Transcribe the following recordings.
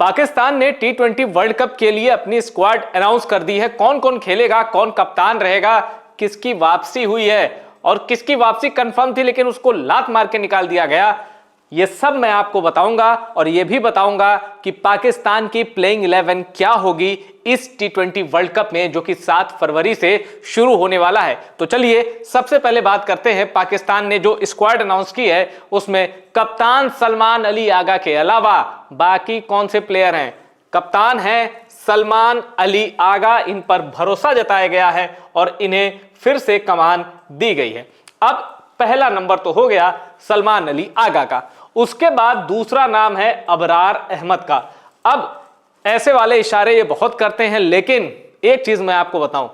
पाकिस्तान ने टी20 world cup के लिए अपनी स्क्वाड अनाउंस कर दी है। कौन कौन खेलेगा, कौन कप्तान रहेगा, किसकी वापसी हुई है और किसकी वापसी कंफर्म थी लेकिन उसको लात मार के निकाल दिया गया, ये सब मैं आपको बताऊंगा। और ये भी बताऊंगा कि पाकिस्तान की प्लेइंग 11 क्या होगी इस टी20 वर्ल्ड कप में जो कि 7 फरवरी से शुरू होने वाला है। तो चलिए सबसे पहले बात करते हैं, पाकिस्तान ने जो स्क्वाड अनाउंस की है उसमें कप्तान सलमान अली आगा के अलावा बाकी कौन से प्लेयर हैं। कप्तान है सलमान अली आगा, इन पर भरोसा जताया गया है और इन्हें फिर से कमान दी गई है। अब पहला नंबर तो हो गया सलमान अली आगा का, उसके बाद दूसरा नाम है अबरार अहमद का। अब ऐसे वाले इशारे ये बहुत करते हैं लेकिन एक चीज मैं आपको बताऊं,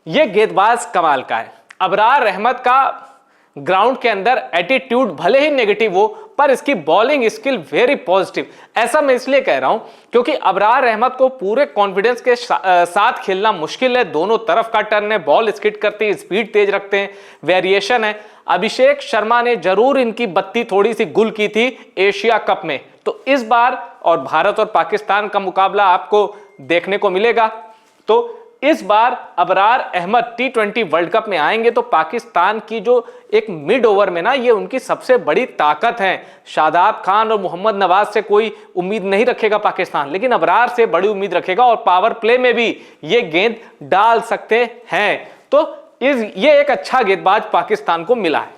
ये गेंदबाज कमाल का है। अबरार अहमद का ग्राउंड के अंदर एटीट्यूड भले ही नेगेटिव हो पर इसकी बॉलिंग स्किल वेरी पॉजिटिव। ऐसा मैं इसलिए कह रहा हूं क्योंकि अबरार अहमद को पूरे कॉन्फिडेंस के साथ खेलना मुश्किल है। दोनों तरफ का टर्न है, बॉल स्किड करती है, स्पीड तेज रखते हैं, वेरिएशन है। अभिषेक शर्मा ने जरूर इनकी बत्ती थोड़ी सी गुल की थी एशिया कप में, तो इस बार और भारत और पाकिस्तान का मुकाबला आपको देखने को मिलेगा। तो इस बार अबरार अहमद टी20 वर्ल्ड कप में आएंगे तो पाकिस्तान की जो एक मिड ओवर में ना, ये उनकी सबसे बड़ी ताकत है। शादाब खान और मोहम्मद नवाज से कोई उम्मीद नहीं रखेगा पाकिस्तान, लेकिन अबरार से बड़ी उम्मीद रखेगा और पावर प्ले में भी ये गेंद डाल सकते हैं। तो ये एक अच्छा गेंदबाज पाकिस्तान को मिला है।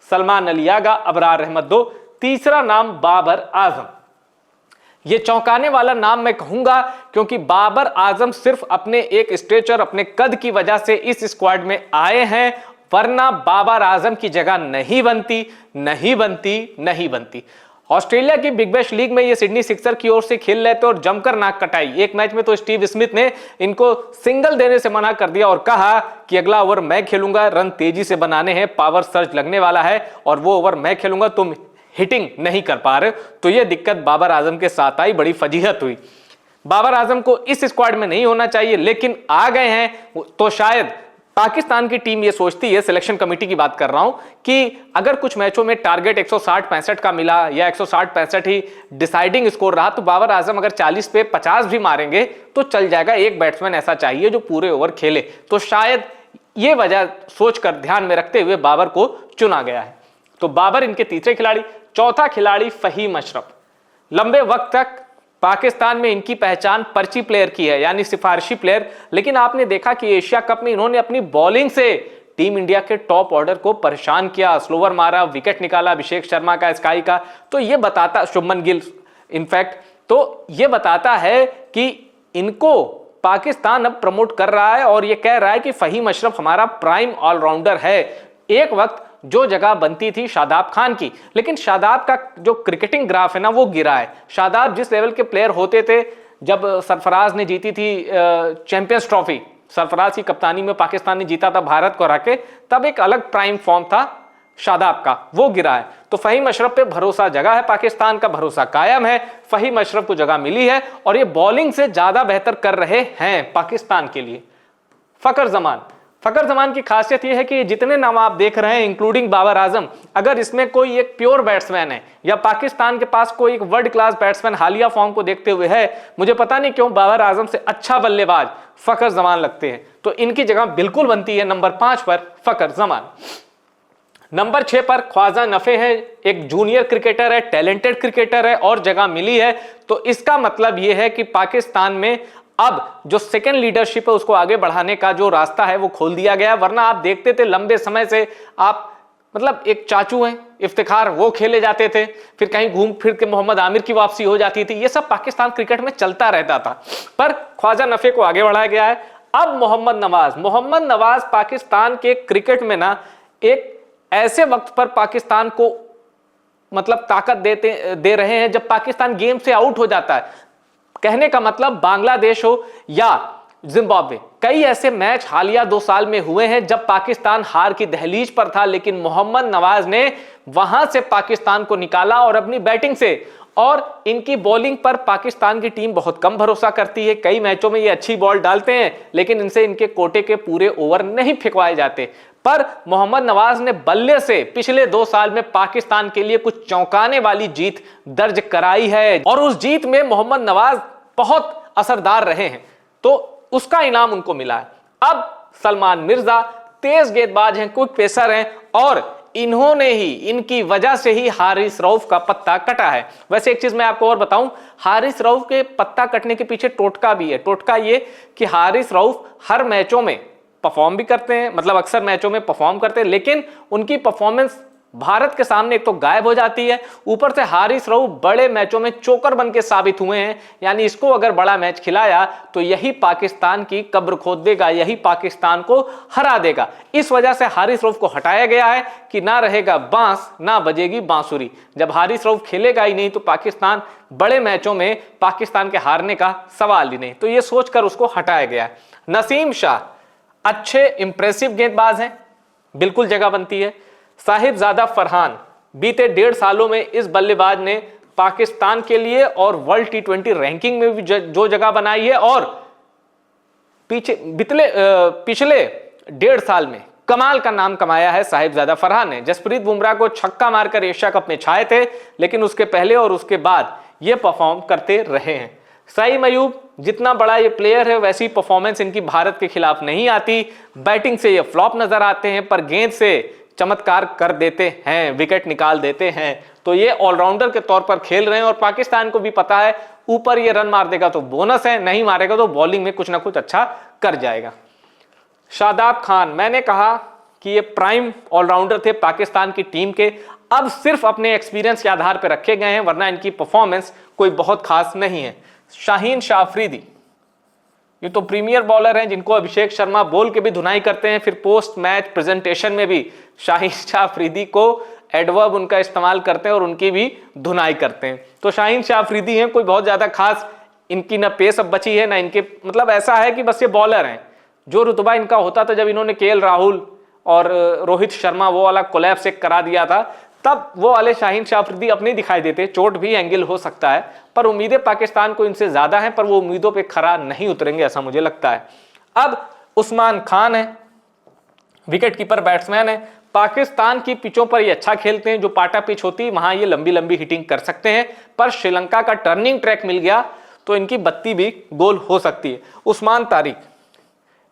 सलमान अली आगा, अबरार अहमद 2। तीसरा नाम बाबर आजम। ये चौंकाने वाला नाम मैं कहूंगा क्योंकि बाबर आजम सिर्फ अपने एक स्टेचर, अपने कद की वजह से इस स्क्वाड में आए हैं, वरना बाबर आजम की जगह नहीं बनती। ऑस्ट्रेलिया की बिग बैश लीग में ये सिडनी सिक्सर की ओर से खेल रहे थे और जमकर नाक कटाई। एक मैच में तो स्टीव स्मिथ ने इनको सिंगल देने से मना कर दिया और कहा कि अगला ओवर मैं खेलूंगा, रन तेजी से बनाने हैं, पावर सर्ज लगने वाला है और वो ओवर मैं खेलूंगा, तुम हिटिंग नहीं कर पा रहे। तो ये दिक्कत बाबर आजम के साथ आई, बड़ी फजीहत हुई। बाबर आजम को इस स्क्वाड में नहीं होना चाहिए लेकिन आ गए हैं। तो शायद पाकिस्तान की टीम ये सोचती है, सिलेक्शन कमेटी की बात कर रहा हूं, कि अगर कुछ मैचों में टारगेट 160-65 का मिला या 160-65 ही डिसाइडिंग स्कोर रहा तो बाबर आजम अगर 40 पे 50 भी मारेंगे तो चल जाएगा। एक बैट्समैन ऐसा चाहिए जो पूरे ओवर खेले। तो शायद ये वजह सोचकर ध्यान में रखते हुए बाबर को चुना गया है। तो बाबर इनके तीसरे खिलाड़ी। चौथा खिलाड़ी फहीम अशरफ। लंबे वक्त तक पाकिस्तान में इनकी पहचान पर्ची प्लेयर की है, यानी सिफारिशी प्लेयर, लेकिन आपने देखा कि एशिया कप में इन्होंने अपनी बॉलिंग से टीम इंडिया के टॉप ऑर्डर को परेशान किया, स्लोवर मारा, विकेट निकाला अभिषेक शर्मा का, स्काई का। तो ये बताता, शुभमन गिल इनफैक्ट, तो ये बताता है कि इनको पाकिस्तान अब प्रमोट कर रहा है और ये कह रहा है कि फहीम अशरफ हमारा प्राइम ऑलराउंडर है। एक वक्त जो जगह बनती थी शादाब खान की, लेकिन शादाब का जो क्रिकेटिंग ग्राफ है ना वो गिरा है। शादाब जिस लेवल के प्लेयर होते थे, जब सरफराज ने जीती थी चैंपियंस ट्रॉफी, सरफराज की कप्तानी में पाकिस्तान ने जीता था भारत को हरा के, तब एक अलग प्राइम फॉर्म था शादाब का, वो गिरा है। तो फहीम अशरफ पे भरोसा जगह है, पाकिस्तान का भरोसा कायम है, फहीम अशरफ को जगह मिली है और ये बॉलिंग से ज्यादा बेहतर कर रहे हैं पाकिस्तान के लिए। फकर जमान की खासियत यह है कि जितने नाम आप देख रहे हैं इंक्लूडिंग बाबर आजम, अगर इसमें कोई एक प्योर बैट्समैन है या पाकिस्तान के पास कोई एक वर्ल्ड क्लास बैट्समैन हालिया फॉर्म को देखते हुए है, मुझे पता नहीं क्यों बाबर आजम से अच्छा बल्लेबाज फकर जमान लगते हैं। तो इनकी जगह बिल्कुल बनती है नंबर 5 पर फकर जमान। नंबर 6 पर ख्वाजा नफे है, एक जूनियर क्रिकेटर है, टैलेंटेड क्रिकेटर है और जगह मिली है। तो इसका मतलब यह है कि पाकिस्तान में अब जो सेकंड लीडरशिप है उसको आगे बढ़ाने का जो रास्ता है वो खोल दिया गया। वरना आप देखते थे लंबे समय से, आप मतलब एक चाचू हैं इफ्तिखार, वो खेले जाते थे, फिर कहीं घूम फिर के मोहम्मद आमिर की वापसी हो जाती थी, ये सब पाकिस्तान क्रिकेट में चलता रहता था। पर ख्वाजा नफे को आगे बढ़ाया गया है। अब मोहम्मद नवाज पाकिस्तान के क्रिकेट में ना एक ऐसे वक्त पर पाकिस्तान को मतलब ताकत दे रहे हैं जब पाकिस्तान गेम से आउट हो जाता है। कहने का मतलब बांग्लादेश हो या जिम्बाब्वे, कई ऐसे मैच हालिया 2 साल में हुए हैं जब पाकिस्तान हार की दहलीज पर था, लेकिन मोहम्मद नवाज ने वहां से पाकिस्तान को निकाला और अपनी बैटिंग से और इनकी बॉलिंग पर पाकिस्तान की टीम बहुत कम भरोसा करती है। कई मैचों में ये अच्छी बॉल डालते हैं लेकिन इनसे इनके कोटे के पूरे ओवर नहीं फेंकवाए जाते। पर मोहम्मद नवाज ने बल्ले से पिछले 2 साल में पाकिस्तान के लिए कुछ चौंकाने वाली जीत दर्ज कराई है और उस जीत में मोहम्मद नवाज बहुत असरदार रहे हैं, तो उसका इनाम उनको मिला है। अब सलमान मिर्जा तेज गेंदबाज हैं, क्विक पेसर हैं और इन्होंने ही, इनकी वजह से ही हारिस रऊफ का पत्ता कटा है। वैसे एक चीज मैं आपको और बताऊं, हारिस रऊफ के पत्ता कटने के पीछे टोटका भी है। टोटका ये कि हारिस रऊफ हर मैचों में परफॉर्म भी करते हैं, मतलब अक्सर मैचों में परफॉर्म करते हैं, लेकिन उनकी परफॉर्मेंस भारत के सामने एक तो गायब हो जाती है, ऊपर से हारिस रऊफ बड़े मैचों में चोकर बन के साबित हुए हैं। यानी इसको अगर बड़ा मैच खिलाया तो यही पाकिस्तान की कब्र खोद देगा, यही पाकिस्तान को हरा देगा। इस वजह से हारिस रऊफ को हटाया गया है कि ना रहेगा बांस ना बजेगी बांसुरी। जब हारिस रऊफ खेलेगा ही नहीं तो पाकिस्तान बड़े मैचों में पाकिस्तान के हारने का सवाल ही नहीं, तो यह सोचकर उसको हटाया गया है। नसीम शाह अच्छे इंप्रेसिव गेंदबाज हैं, बिल्कुल जगह बनती है। साहिबजादा फरहान बीते 1.5 सालों में इस बल्लेबाज ने पाकिस्तान के लिए और वर्ल्ड टी20 रैंकिंग में भी जो जगह बनाई है और पिछले 1.5 साल में कमाल का नाम कमाया है साहिबजादा फरहान ने। जसप्रीत बुमराह को छक्का मारकर एशिया कप में छाए थे, लेकिन उसके पहले और उसके बाद ये परफॉर्म करते रहे हैं। सईद अयूब जितना बड़ा ये प्लेयर है वैसी परफॉर्मेंस इनकी भारत के खिलाफ नहीं आती। बैटिंग से ये फ्लॉप नजर आते हैं पर गेंद से चमत्कार कर देते हैं, विकेट निकाल देते हैं। तो ये ऑलराउंडर के तौर पर खेल रहे हैं और पाकिस्तान को भी पता है ऊपर ये रन मार देगा तो बोनस है, नहीं मारेगा तो बॉलिंग में कुछ ना कुछ अच्छा कर जाएगा। शादाब खान, मैंने कहा कि ये प्राइम ऑलराउंडर थे पाकिस्तान की टीम के, अब सिर्फ अपने एक्सपीरियंस के आधार पर रखे गए हैं, वरना इनकी परफॉर्मेंस कोई बहुत खास नहीं है। शाहीन शाह अफरीदी, ये तो प्रीमियर बॉलर हैं जिनको अभिषेक शर्मा बोल के भी धुनाई करते हैं, फिर पोस्ट मैच प्रेजेंटेशन में भी शाहीन शाह अफरीदी को एडवर्ब उनका इस्तेमाल करते हैं और उनकी भी धुनाई करते हैं। तो शाहीन शाह अफरीदी हैं, कोई बहुत ज्यादा खास इनकी ना पेस अब बची है ना इनके, मतलब ऐसा है कि बस ये बॉलर हैं। जो रुतबा इनका होता था जब इन्होंने केएल राहुल और रोहित शर्मा वो वाला कोलैप्स एक करा दिया था, तब वो वाले शाहीन शाह अफरीदी अपने दिखाई देते। चोट भी एंगल हो सकता है पर उम्मीदें पाकिस्तान को इनसे ज्यादा हैं, पर वो उम्मीदों पे खरा नहीं उतरेंगे ऐसा मुझे लगता है। अब उस्मान खान है, विकेट कीपर बैट्समैन है, पाकिस्तान की पिचों पर ये अच्छा खेलते हैं, जो पाटा पिच होती है वहां ये लंबी लंबी हिटिंग कर सकते हैं, पर श्रीलंका का टर्निंग ट्रैक मिल गया तो इनकी बत्ती भी गोल हो सकती है। उस्मान तारिक,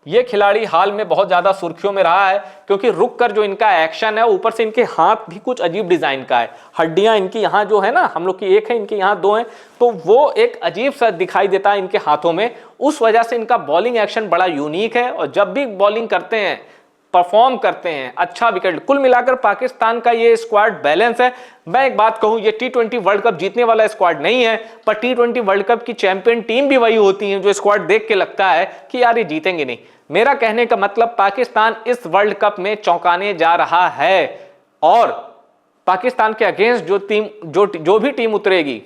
ये खिलाड़ी हाल में बहुत ज्यादा सुर्खियों में रहा है क्योंकि रुक कर जो इनका एक्शन है, ऊपर से इनके हाथ भी कुछ अजीब डिजाइन का है। हड्डियां इनकी यहाँ जो है ना, हम लोग की एक है, इनके यहाँ 2 हैं, तो वो एक अजीब सा दिखाई देता है इनके हाथों में। उस वजह से इनका बॉलिंग एक्शन बड़ा यूनिक है और जब भी बॉलिंग करते हैं परफॉर्म करते हैं, अच्छा विकेट। कुल मिलाकर पाकिस्तान का ये स्क्वाड बैलेंस है। मैं एक बात कहूं, ये टी20 वर्ल्ड कप जीतने वाला स्क्वाड नहीं है, पर टी20 वर्ल्ड कप की चैंपियन टीम भी वही होती है जो स्क्वाड देख के लगता है कि यार ये जीतेंगे नहीं। मेरा कहने का मतलब पाकिस्तान इस वर्ल्ड कप में चौंकाने जा रहा है और पाकिस्तान के अगेंस्ट जो भी टीम उतरेगी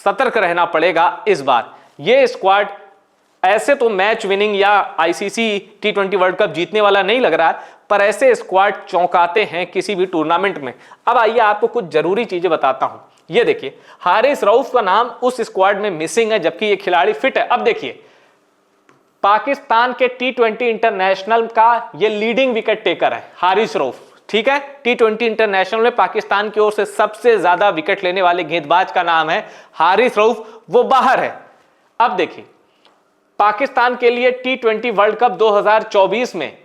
सतर्क रहना पड़ेगा इस बार। ये स्क्वाड ऐसे तो मैच विनिंग या आईसीसी टी20 वर्ल्ड कप जीतने वाला नहीं लग रहा है, पर ऐसे स्क्वाड चौंकाते हैं किसी भी टूर्नामेंट में। अब आइए आपको कुछ जरूरी चीजें बताता हूं। ये देखिए, हारिस रऊफ का नाम उस स्क्वाड में मिसिंग है जबकि ये खिलाड़ी फिट है। अब देखिए, पाकिस्तान के टी20 इंटरनेशनल का ये लीडिंग विकेट टेकर है हारिस रऊफ, ठीक है। टी20 इंटरनेशनल में पाकिस्तान की ओर से सबसे ज्यादा विकेट लेने वाले गेंदबाज का नाम है हारिस रऊफ, वो बाहर है। अब देखिए, पाकिस्तान के लिए टी20 वर्ल्ड कप 2024 में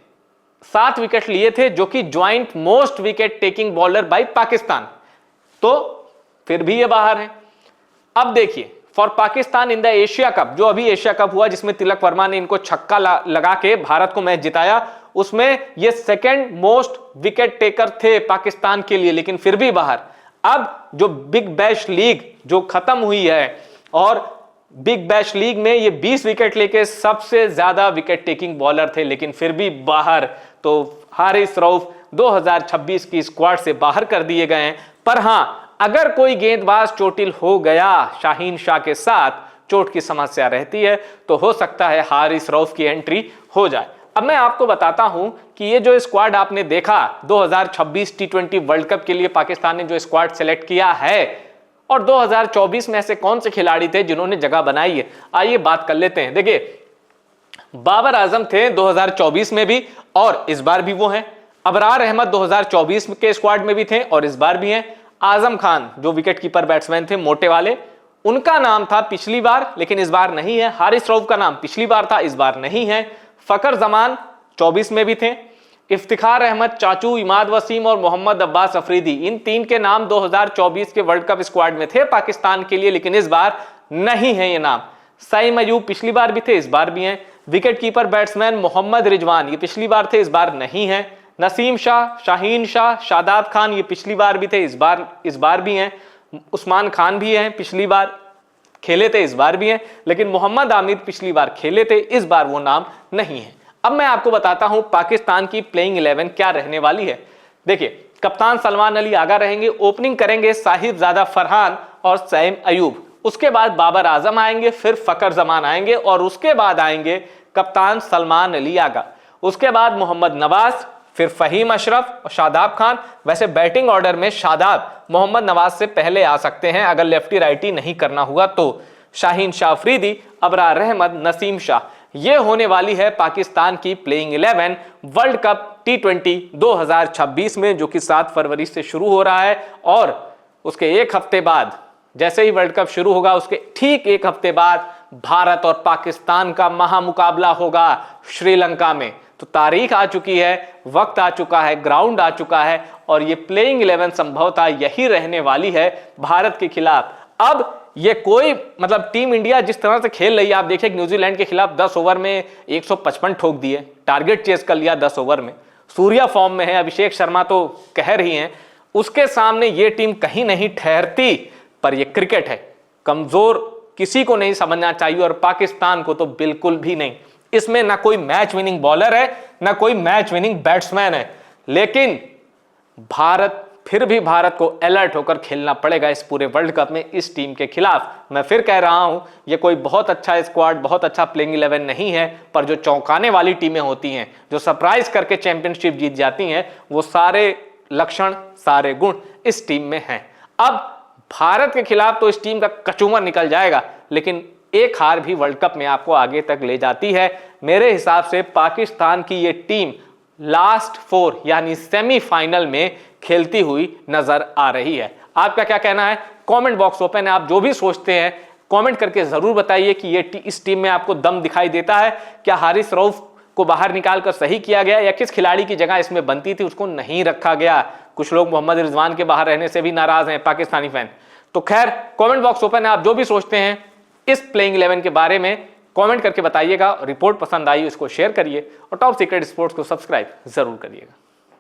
7 विकेट लिए थे, जो कि joint most wicket taking bowler by Pakistan, तो फिर भी ये बाहर है। अब देखिए, for Pakistan in the Asia cup, जो अभी एशिया कप हुआ जिसमें तिलक वर्मा ने इनको छक्का लगा के भारत को मैच जिताया, उसमें ये सेकेंड मोस्ट विकेट टेकर थे पाकिस्तान के लिए, लेकिन फिर भी बाहर। अब जो बिग बैश लीग जो खत्म हुई है और बिग बैश लीग में ये 20 विकेट लेके सबसे ज्यादा विकेट टेकिंग बॉलर थे, लेकिन फिर भी बाहर। तो हारिस रऊफ 2026 की स्क्वाड से बाहर कर दिए गए हैं। पर हां, अगर कोई गेंदबाज चोटिल हो गया, शाहीन शाह के साथ चोट की समस्या रहती है, तो हो सकता है हारिस रऊफ की एंट्री हो जाए। अब मैं आपको बताता हूं कि ये जो स्क्वाड आपने देखा 2026 टी20 वर्ल्ड कप के लिए पाकिस्तान ने जो स्क्वाड सेलेक्ट किया है, और 2024 में ऐसे कौन से खिलाड़ी थे जिन्होंने जगह बनाई है, आइए बात कर लेते हैं। देखिए, बाबर आजम थे 2024 में भी और इस बार भी वो हैं। अबरार अहमद 2024 के स्क्वाड में भी थे और इस बार भी हैं। आजम खान जो विकेट कीपर बैट्समैन थे मोटे वाले, उनका नाम था पिछली बार लेकिन इस बार नहीं है। हारिस रऊफ का नाम पिछली बार था, इस बार नहीं है। फकर जमान 24 में भी थे। इफ्तिखार अहमद, चाचू, इमाद वसीम और मोहम्मद अब्बास अफरीदी, इन तीन के नाम 2024 के वर्ल्ड कप स्क्वाड में थे पाकिस्तान के लिए, लेकिन इस बार नहीं है ये नाम। सईम अयूब पिछली बार भी थे, इस बार भी हैं। Wicket keeper batsman Mohammad Rizwan, ये पिछली बार थे, इस बार नहीं है। नसीम शाह, शाहीन शाह, शादाब खान, ये पिछली बार भी थे, इस बार भी हैं। उस्मान खान भी हैं, पिछली बार खेले थे, इस बार भी हैं। लेकिन मोहम्मद आमिर पिछली बार खेले थे, इस बार वो नाम नहीं है। अब मैं आपको बताता हूं पाकिस्तान की प्लेइंग 11 क्या रहने वाली है। देखिए, कप्तान सलमान अली आगा रहेंगे, ओपनिंग करेंगे साहिबजादा फरहान और सईम अयूब। उसके बाद बाबर आजम आएंगे, फिर फकर जमान आएंगे और उसके बाद आएंगे कप्तान सलमान अली आगा। उसके बाद मोहम्मद नवाज, फिर फहीम अशरफ और शादाब खान। वैसे बैटिंग ऑर्डर में शादाब मोहम्मद नवाज से पहले आ सकते हैं अगर लेफ्टी राइटी नहीं करना हुआ तो। शाहीन शाह अफरीदी, अबरार अहमद, नसीम शाह, ये होने वाली है पाकिस्तान की प्लेइंग 11 वर्ल्ड कप T20 2026 में, जो कि 7 फरवरी से शुरू हो रहा है। और उसके एक हफ्ते बाद, जैसे ही वर्ल्ड कप शुरू होगा उसके ठीक एक हफ्ते बाद भारत और पाकिस्तान का महामुकाबला होगा श्रीलंका में। तो तारीख आ चुकी है, वक्त आ चुका है, ग्राउंड आ चुका है और ये प्लेइंग 11 संभवतः यही रहने वाली है भारत के खिलाफ। अब ये कोई मतलब टीम इंडिया जिस तरह से खेल रही है, आप देखिए न्यूजीलैंड के खिलाफ 10 ओवर में 155 ठोक दिए, टारगेट चेस कर लिया 10 ओवर में। सूर्या फॉर्म में है, अभिषेक शर्मा तो कह रही हैं, उसके सामने ये टीम कहीं नहीं ठहरती। पर ये क्रिकेट है, कमजोर किसी को नहीं समझना चाहिए और पाकिस्तान को तो बिल्कुल भी नहीं। इसमें ना कोई मैच विनिंग बॉलर है, ना कोई मैच विनिंग बैट्समैन है, लेकिन भारत को अलर्ट होकर खेलना पड़ेगा इस पूरे वर्ल्ड कप में इस टीम के खिलाफ। मैं फिर कह रहा हूं, ये कोई बहुत अच्छा स्क्वाड, बहुत अच्छा प्लेइंग 11 नहीं है, पर जो चौंकाने वाली टीमें होती हैं, जो सरप्राइज करके चैंपियनशिप जीत जाती हैं, वो सारे लक्षण, सारे गुण इस टीम में हैं। अब भारत के खिलाफ तो इस टीम का कचूमर निकल जाएगा, लेकिन एक हार भी वर्ल्ड कप में आपको आगे तक ले जाती है। मेरे हिसाब से पाकिस्तान की ये टीम लास्ट 4 यानी सेमीफाइनल में खेलती हुई नजर आ रही है। आपका क्या कहना है? कमेंट बॉक्स ओपन है, आप जो भी सोचते हैं कमेंट करके जरूर बताइए कि ये इस टीम में आपको दम दिखाई देता है। क्या हारिस रऊफ को बाहर निकालकर सही किया गया या किस खिलाड़ी की जगह इसमें बनती थी उसको नहीं रखा गया? कुछ लोग मोहम्मद रिजवान के बाहर रहने से भी नाराज हैं, पाकिस्तानी फैन। तो खैर, कमेंट बॉक्स ओपन है, आप जो भी सोचते हैं इस प्लेइंग 11 के बारे में कमेंट करके बताइएगा। रिपोर्ट पसंद आई उसको शेयर करिए और टॉप सीक्रेट स्पोर्ट्स को सब्सक्राइब जरूर करिएगा।